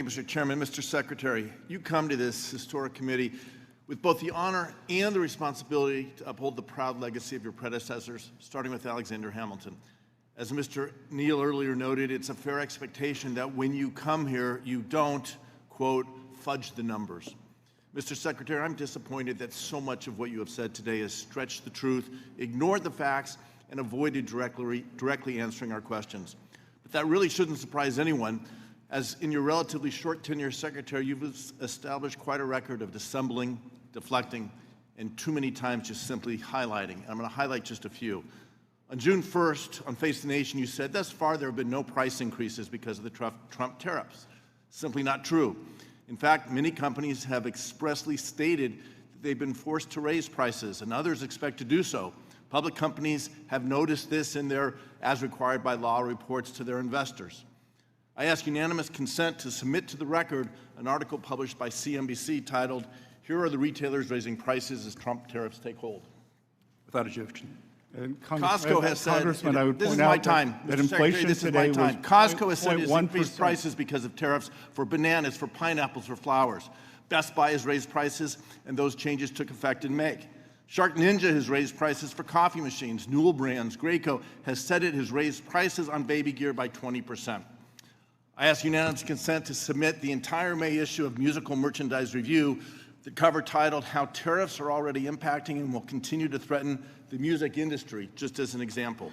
you, Mr. Chairman. Mr. Secretary, you come to this historic committee with both the honor and the responsibility to uphold the proud legacy of your predecessors, starting with Alexander Hamilton. As Mr. Neal earlier noted, it's a fair expectation that when you come here, you don't, quote, fudge the numbers. Mr. Secretary, I'm disappointed that so much of what you have said today has stretched the truth, ignored the facts, and avoided directly answering our questions. But that really shouldn't surprise anyone, as in your relatively short tenure as Secretary, you've established quite a record of dissembling, deflecting, and too many times just simply highlighting. I'm going to highlight just a few. On June 1st, on Face the Nation, you said, thus far there have been no price increases because of the Trump tariffs. Simply not true. In fact, many companies have expressly stated that they've been forced to raise prices, and others expect to do so. Public companies have noticed this in their, as required by law, reports to their investors. I ask unanimous consent to submit to the record an article published by CNBC titled, "Here are the retailers raising prices as Trump tariffs take hold." Without objection. Costco has said, Congressman, I would this is point my out time. that Mr. inflation Secretary, this is today my time. was Costco has said it's 0.1%. increased prices because of tariffs for bananas, for pineapples, for flowers. Best Buy has raised prices, and those changes took effect in May. Shark Ninja has raised prices for coffee machines. Newell Brands, Graco has said it has raised prices on baby gear by 20%. I ask unanimous consent to submit the entire May issue of Musical Merchandise Review, the cover titled "How Tariffs Are Already Impacting and Will Continue to Threaten the Music Industry," just as an example.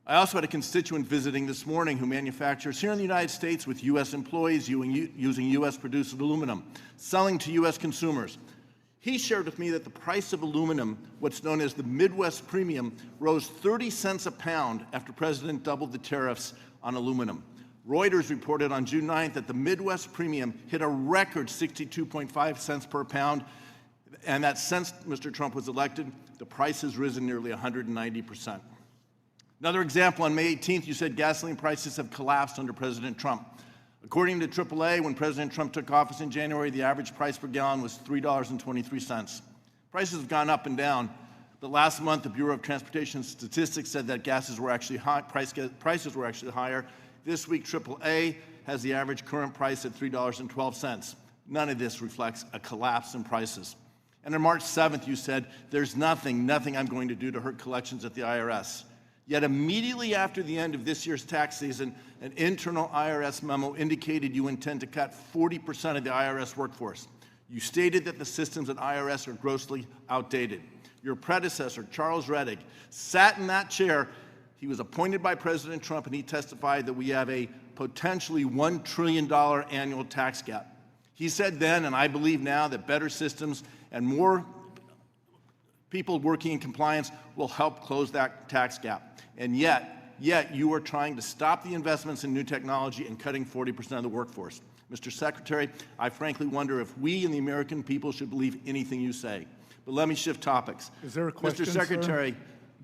I also had a constituent visiting this morning who manufactures here in the United States with U.S. employees using U.S.-produced aluminum, selling to U.S. consumers. He shared with me that the price of aluminum, what's known as the Midwest Premium, rose 30 cents a pound after President doubled the tariffs on aluminum. Reuters reported on June 9th that the Midwest Premium hit a record 62.5 cents per pound, and that since Mr. Trump was elected, the price has risen nearly 190%. Another example, on May 18th, you said gasoline prices have collapsed under President Trump. According to AAA, when President Trump took office in January, the average price per gallon was $3.23. Prices have gone up and down, but last month, the Bureau of Transportation Statistics said that prices were actually higher. This week, AAA has the average current price at $3.12. None of this reflects a collapse in prices. And on March 7th, you said, "There's nothing I'm going to do to hurt collections at the IRS." Yet immediately after the end of this year's tax season, an internal IRS memo indicated you intend to cut 40% of the IRS workforce. You stated that the systems at IRS are grossly outdated. Your predecessor, Charles Rettig, sat in that chair. He was appointed by President Trump, and he testified that we have a potentially $1 trillion annual tax gap. He said then, and I believe now, that better systems and more people working in compliance will help close that tax gap. And yet you are trying to stop the investments in new technology and cutting 40% of the workforce. Mr. Secretary, I frankly wonder if we and the American people should believe anything you say. But let me shift topics. Is there a question, Mr. Secretary, sir?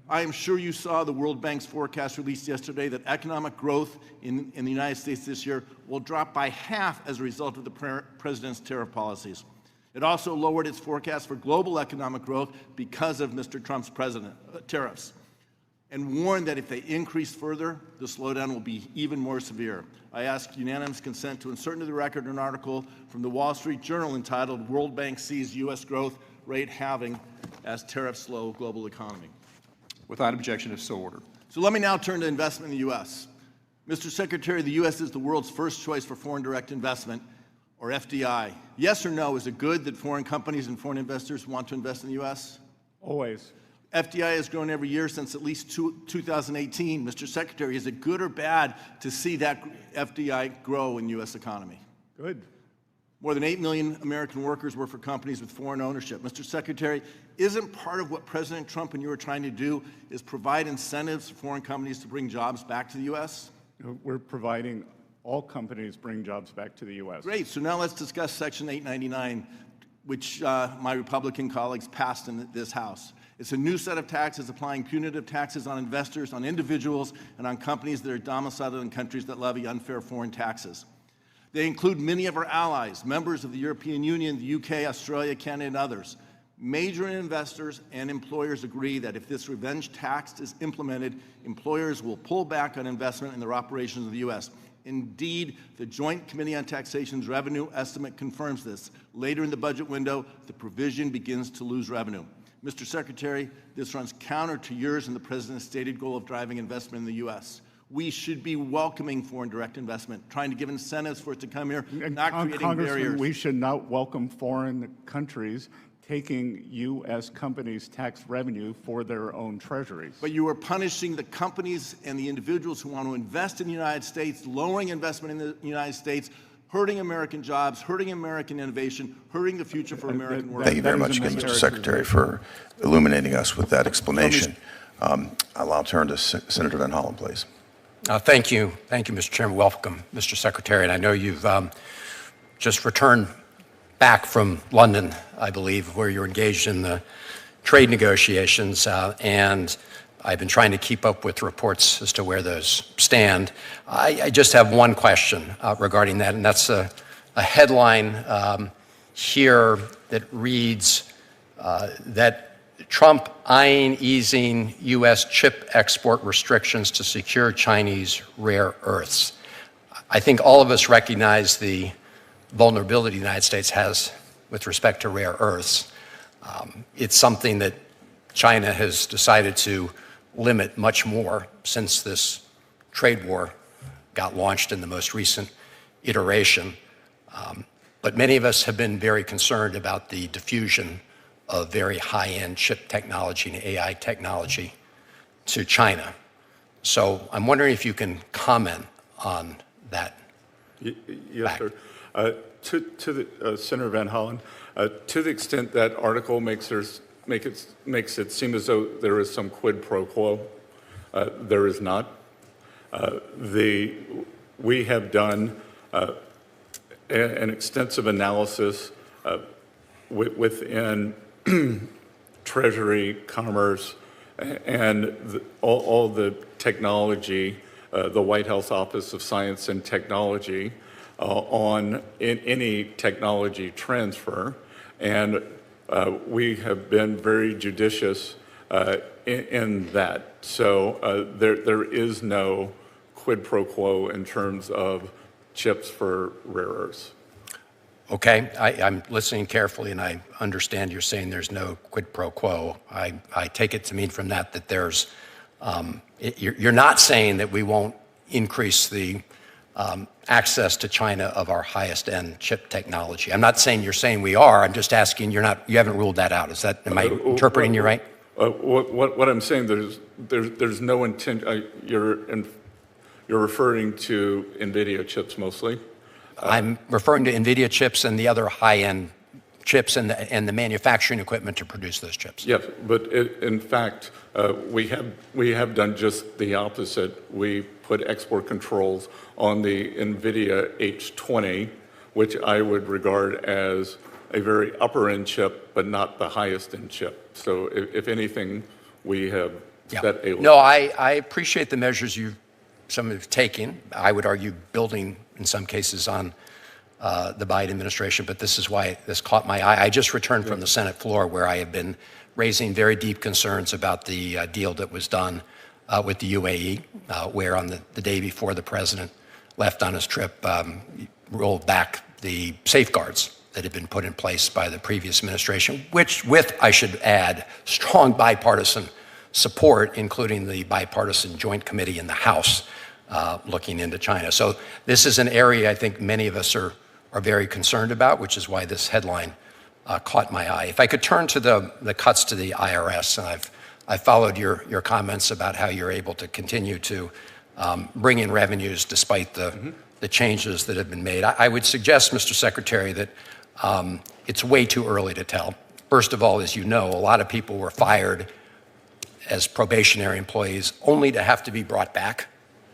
I am sure you saw the World Bank's forecast released yesterday that economic growth in the United States this year will drop by half as a result of the president's tariff policies. It also lowered its forecast for global economic growth because of Mr. Trump's tariffs, and warned that if they increase further, the slowdown will be even more severe. I ask unanimous consent to insert into the record an article from the Wall Street Journal entitled "World Bank Sees U.S. Growth Rate Halving as Tariffs Slow Global Economy." Without objection, if so ordered. So let me now turn to investment in the U.S. Mr. Secretary, the U.S. is the world's first choice for foreign direct investment, or FDI. Yes or no, is it good that foreign companies and foreign investors want to invest in the U.S.? Always. FDI has grown every year since at least 2018. Mr. Secretary, is it good or bad to see that FDI grow in the U.S. economy? Good. More than 8 million American workers work for companies with foreign ownership. Mr. Secretary, isn't part of what President Trump and you are trying to do is provide incentives for foreign companies to bring jobs back to the U.S.? We're providing all companies bring jobs back to the U.S. Great. So now let's discuss Section 899, which my Republican colleagues passed in this House. It's a new set of taxes applying punitive taxes on investors, on individuals, and on companies that are domiciled in countries that levy unfair foreign taxes. They include many of our allies, members of the European Union, the UK, Australia, Canada, and others. Major investors and employers agree that if this revenge tax is implemented, employers will pull back on investment in their operations in the U.S. Indeed, the Joint Committee on Taxation's revenue estimate confirms this. Later in the budget window, the provision begins to lose revenue. Mr. Secretary, this runs counter to yours and the President's stated goal of driving investment in the U.S. We should be welcoming foreign direct investment, trying to give incentives for it to come here, not creating barriers. We should not welcome foreign countries taking U.S. companies' tax revenue for their own treasuries. But you are punishing the companies and the individuals who want to invest in the United States, lowering investment in the United States, hurting American jobs, hurting American innovation, hurting the future for American workers. Thank you very much again, Mr. Secretary, for illuminating us with that explanation. I'll turn to Senator Van Hollen, please. Thank you, Mr. Chairman. Welcome, Mr. Secretary. And I know you've just returned back from London, I believe, where you're engaged in the trade negotiations, and I've been trying to keep up with reports as to where those stand. I just have one question regarding that, and that's a headline here that reads that Trump eyeing easing U.S. chip export restrictions to secure Chinese rare earths. I think all of us recognize the vulnerability the United States has with respect to rare earths. It's something that China has decided to limit much more since this trade war got launched in the most recent iteration. But many of us have been very concerned about the diffusion of very high-end chip technology and AI technology to China. So I'm wondering if you can comment on that. Yes, sir. To the Senator Van Hollen, to the extent that article makes it seem as though there is some quid pro quo, there is not. We have done an extensive analysis within Treasury, Commerce, and all the technology, the White House Office of Science and Technology, on any technology transfer, and we have been very judicious in that. So there is no quid pro quo in terms of chips for rare earths. Okay, I'm listening carefully, and I understand you're saying there's no quid pro quo. I take it to mean from that there's, you're not saying that we won't increase the access to China of our highest end chip technology. I'm not saying you're saying we are. I'm just asking you haven't ruled that out. Is that, am I interpreting you right? What I'm saying, there's no intent. You're referring to NVIDIA chips mostly. I'm referring to NVIDIA chips and the other high-end chips and the manufacturing equipment to produce those chips. Yes, but in fact, we have done just the opposite. We put export controls on the NVIDIA H20, which I would regard as a very upper-end chip, but not the highest-end chip. So if anything, we have set a... No, I appreciate the measures some have taken. I would argue building, in some cases, on the Biden administration, but this is why this caught my eye. I just returned from the Senate floor where I have been raising very deep concerns about the deal that was done with the UAE, where on the day before the president left on his trip, rolled back the safeguards that had been put in place by the previous administration, which with, I should add, strong bipartisan support, including the bipartisan Joint Committee in the House looking into China. So this is an area I think many of us are very concerned about, which is why this headline caught my eye. If I could turn to the cuts to the IRS, and I've followed your comments about how you're able to continue to bring in revenues despite the changes that have been made. I would suggest, Mr. Secretary, that it's way too early to tell. First of all, as you know, a lot of people were fired as probationary employees only to have to be brought back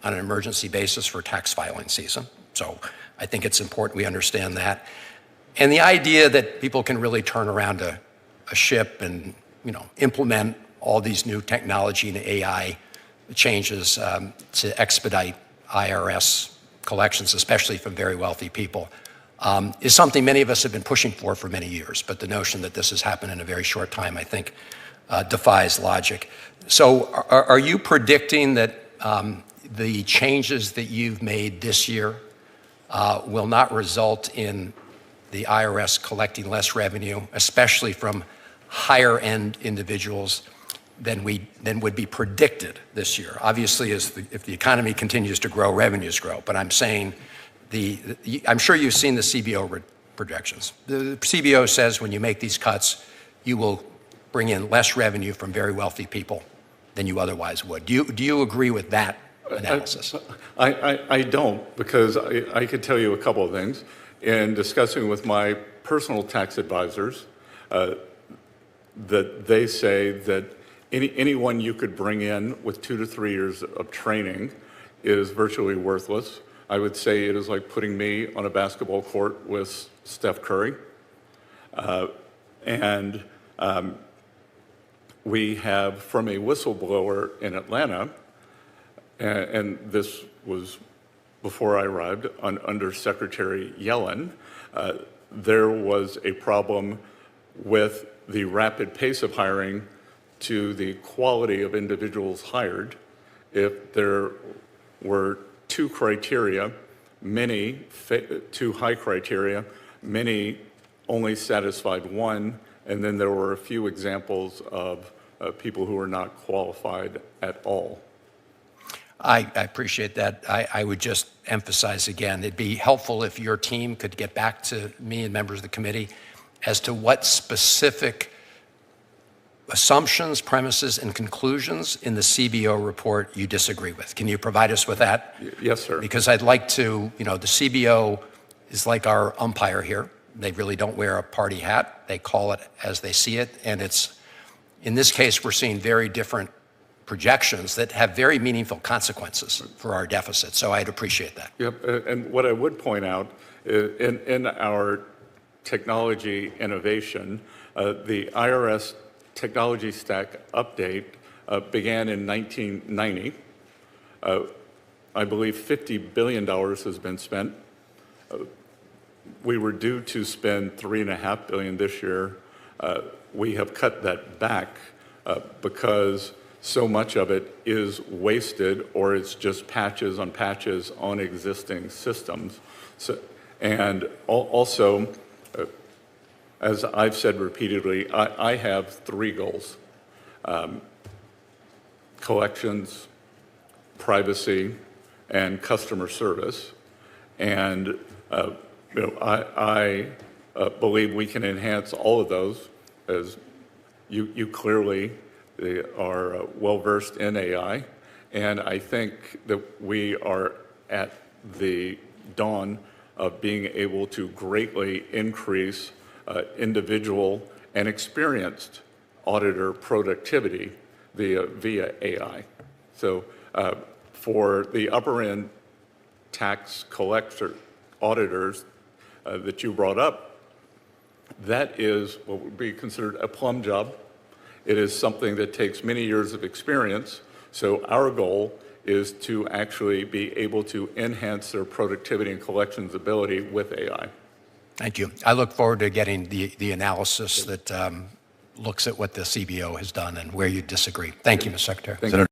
on an emergency basis for tax filing season. So I think it's important we understand that. And the idea that people can really turn around a ship and implement all these new technology and AI changes to expedite IRS collections, especially from very wealthy people, is something many of us have been pushing for many years. But the notion that this has happened in a very short time, I think, defies logic. So are you predicting that the changes that you've made this year will not result in the IRS collecting less revenue, especially from higher-end individuals than would be predicted this year. Obviously, if the economy continues to grow, revenues grow. But I'm saying, I'm sure you've seen the CBO projections. The CBO says when you make these cuts, you will bring in less revenue from very wealthy people than you otherwise would. Do you agree with that analysis? I don't, because I could tell you a couple of things. In discussing with my personal tax advisors, that they say that anyone you could bring in with 2 to 3 years of training is virtually worthless. I would say it is like putting me on a basketball court with Steph Curry. We have, from a whistleblower in Atlanta, and this was before I arrived, under Secretary Yellen, there was a problem with the rapid pace of hiring to the quality of individuals hired. If there were two criteria, two high criteria, many only satisfied one, and then there were a few examples of people who were not qualified at all. I appreciate that. I would just emphasize again, it'd be helpful if your team could get back to me and members of the committee as to what specific assumptions, premises, and conclusions in the CBO report you disagree with. Can you provide us with that? Yes, sir. Because I'd like to, the CBO is like our umpire here. They really don't wear a party hat. They call it as they see it. And in this case, we're seeing very different projections that have very meaningful consequences for our deficit. So I'd appreciate that. Yep, and what I would point out, in our technology innovation, the IRS technology stack update began in 1990. I believe $50 billion has been spent. We were due to spend $3.5 billion this year. We have cut that back because so much of it is wasted, or it's just patches on existing systems. And also, as I've said repeatedly, I have 3 goals: collections, privacy, and customer service. And I believe we can enhance all of those, as you clearly are well-versed in AI. And I think that we are at the dawn of being able to greatly increase individual and experienced auditor productivity via AI. So for the upper-end tax collector auditors that you brought up, that is what would be considered a plum job. It is something that takes many years of experience. So our goal is to actually be able to enhance their productivity and collections ability with AI. Thank you. I look forward to getting the analysis that looks at what the CBO has done and where you disagree. Thank you, Mr. Secretary. Senator